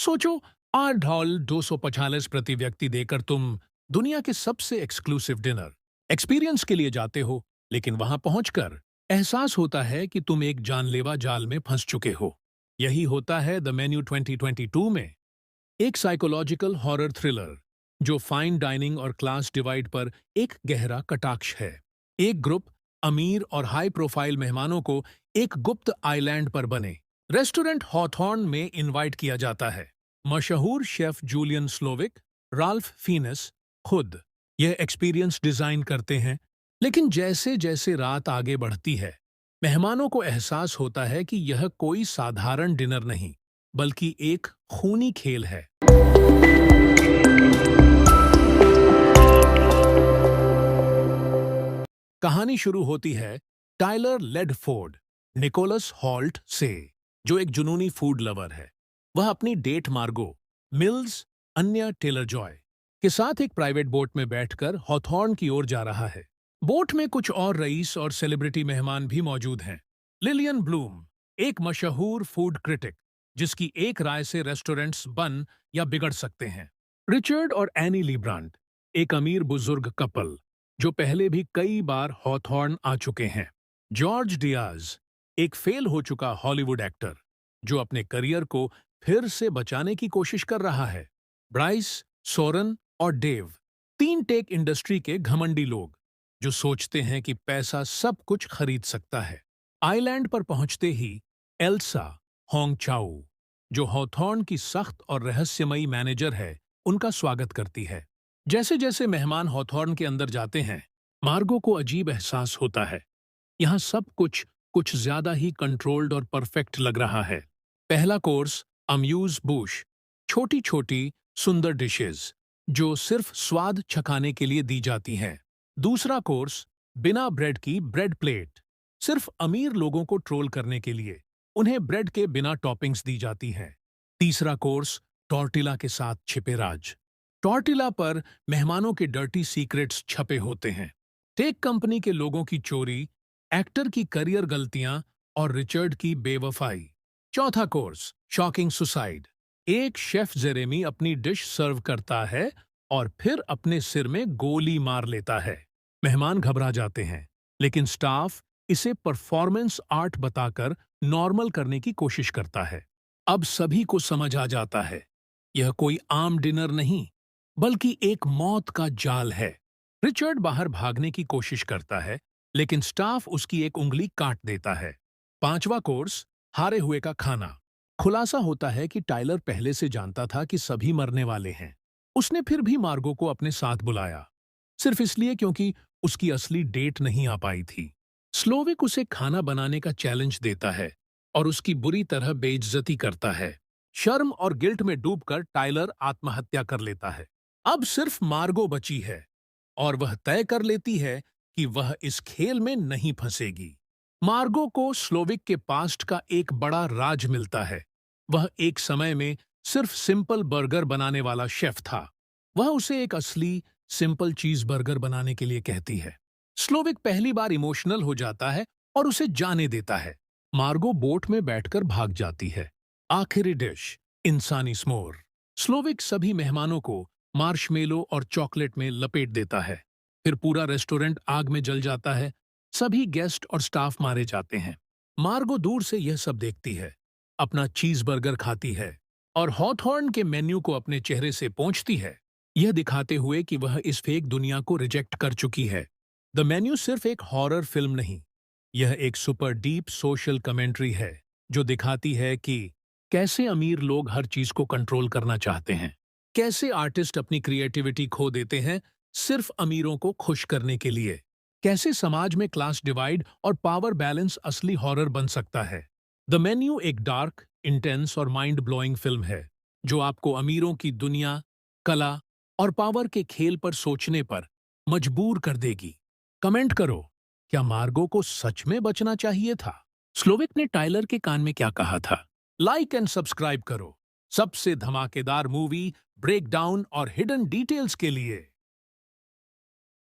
सोचो, $8 प्रति व्यक्ति देकर तुम दुनिया के सबसे एक्सक्लूसिव डिनर एक्सपीरियंस के लिए जाते हो, लेकिन वहां पहुंचकर एहसास होता है कि तुम एक जानलेवा जाल में फंस चुके हो। यही होता है द मेन्यू 2022 में, एक साइकोलॉजिकल हॉरर थ्रिलर जो फाइन डाइनिंग और क्लास डिवाइड पर एक गहरा कटाक्ष है। एक ग्रुप अमीर और हाई प्रोफाइल मेहमानों को एक गुप्त आइलैंड पर बने रेस्टोरेंट हॉथॉर्न में इनवाइट किया जाता है। मशहूर शेफ जूलियन स्लोविक, राल्फ फीनस खुद यह एक्सपीरियंस डिजाइन करते हैं। लेकिन जैसे जैसे रात आगे बढ़ती है, मेहमानों को एहसास होता है कि यह कोई साधारण डिनर नहीं, बल्कि एक खूनी खेल है। कहानी शुरू होती है टाइलर लेडफोर्ड, निकोलस हॉल्ट से, जो एक जुनूनी फूड लवर है। वह अपनी डेट मार्गो, मिल्स, अन्य टेलर जॉय के साथ एक प्राइवेट बोट में बैठकर हॉथॉर्न की ओर जा रहा है। बोट में कुछ और रईस और सेलिब्रिटी मेहमान भी मौजूद हैं। लिलियन ब्लूम, एक मशहूर फूड क्रिटिक जिसकी एक राय से रेस्टोरेंट्स बन या बिगड़ सकते हैं। रिचर्ड और एनी लीब्रांट, एक अमीर बुजुर्ग कपल जो पहले भी कई बार हॉथॉर्न आ चुके हैं। जॉर्ज डियाज, एक फेल हो चुका हॉलीवुड एक्टर जो अपने करियर को फिर से बचाने की कोशिश कर रहा है। ब्राइस, सोरन और डेव, तीन टेक इंडस्ट्री के घमंडी लोग जो सोचते हैं कि पैसा सब कुछ खरीद सकता है। आइलैंड पर पहुंचते ही एल्सा होंगचाओ, जो हॉथॉर्न की सख्त और रहस्यमयी मैनेजर है, उनका स्वागत करती है। जैसे जैसे मेहमान हॉथॉर्न के अंदर जाते हैं, मार्गो को अजीब एहसास होता है। यहाँ सब कुछ ज्यादा ही कंट्रोल्ड और परफेक्ट लग रहा है। पहला कोर्स अम्यूज बुश, छोटी छोटी सुंदर डिशेस जो सिर्फ स्वाद छकाने के लिए दी जाती हैं। दूसरा कोर्स बिना ब्रेड की ब्रेड प्लेट, सिर्फ अमीर लोगों को ट्रोल करने के लिए उन्हें ब्रेड के बिना टॉपिंग्स दी जाती हैं। तीसरा कोर्स टॉर्टिला के साथ छिपे राज। टॉर्टिला पर मेहमानों के डर्टी सीक्रेट्स छपे होते हैं। टेक कंपनी के लोगों की चोरी, एक्टर की करियर गलतियां और रिचर्ड की बेवफाई। चौथा कोर्स शॉकिंग सुसाइड। एक शेफ जेरेमी अपनी डिश सर्व करता है और फिर अपने सिर में गोली मार लेता है। मेहमान घबरा जाते हैं, लेकिन स्टाफ इसे परफॉर्मेंस आर्ट बताकर नॉर्मल करने की कोशिश करता है। अब सभी को समझ आ जाता है, यह कोई आम डिनर नहीं, बल्कि एक मौत का जाल है। रिचर्ड बाहर भागने की कोशिश करता है, लेकिन स्टाफ उसकी एक उंगली काट देता है। पांचवा कोर्स हारे हुए का खाना। खुलासा होता है कि टाइलर पहले से जानता था कि सभी मरने वाले हैं। उसने फिर भी मार्गो को अपने साथ बुलाया, सिर्फ इसलिए क्योंकि उसकी असली डेट नहीं आ पाई थी। स्लोविक उसे खाना बनाने का चैलेंज देता है और उसकी बुरी तरह बेइज्जती करता है। शर्म और गिल्ट में डूबकर टाइलर आत्महत्या कर लेता है। अब सिर्फ मार्गो बची है और वह तय कर लेती है कि वह इस खेल में नहीं फंसेगी। मार्गो को स्लोविक के पास्ट का एक बड़ा राज मिलता है। वह एक समय में सिर्फ सिंपल बर्गर बनाने वाला शेफ था। वह उसे एक असली सिंपल चीज बर्गर बनाने के लिए कहती है। स्लोविक पहली बार इमोशनल हो जाता है और उसे जाने देता है। मार्गो बोट में बैठकर भाग जाती है। आखिरी डिश इंसानी स्मोर। स्लोविक सभी मेहमानों को मार्शमेलो और चॉकलेट में लपेट देता है। फिर पूरा रेस्टोरेंट आग में जल जाता है। सभी गेस्ट और स्टाफ मारे जाते हैं। मार्गो दूर से यह सब देखती है, अपना चीज बर्गर खाती है और हॉथॉर्न के मेन्यू को अपने चेहरे से पोंछती है, यह दिखाते हुए कि वह इस फेक दुनिया को रिजेक्ट कर चुकी है। द मेन्यू सिर्फ एक हॉरर फिल्म नहीं, यह एक सुपर डीप सोशल कमेंट्री है जो दिखाती है कि कैसे अमीर लोग हर चीज को कंट्रोल करना चाहते हैं, कैसे आर्टिस्ट अपनी क्रिएटिविटी खो देते हैं सिर्फ अमीरों को खुश करने के लिए, कैसे समाज में क्लास डिवाइड और पावर बैलेंस असली हॉरर बन सकता है। द मेन्यू एक डार्क, इंटेंस और माइंड ब्लोइंग फिल्म है जो आपको अमीरों की दुनिया, कला और पावर के खेल पर सोचने पर मजबूर कर देगी। कमेंट करो, क्या मार्गो को सच में बचना चाहिए था? स्लोविक ने टाइलर के कान में क्या कहा था? लाइक एंड सब्सक्राइब करो सबसे धमाकेदार मूवी ब्रेकडाउन और हिडन डिटेल्स के लिए।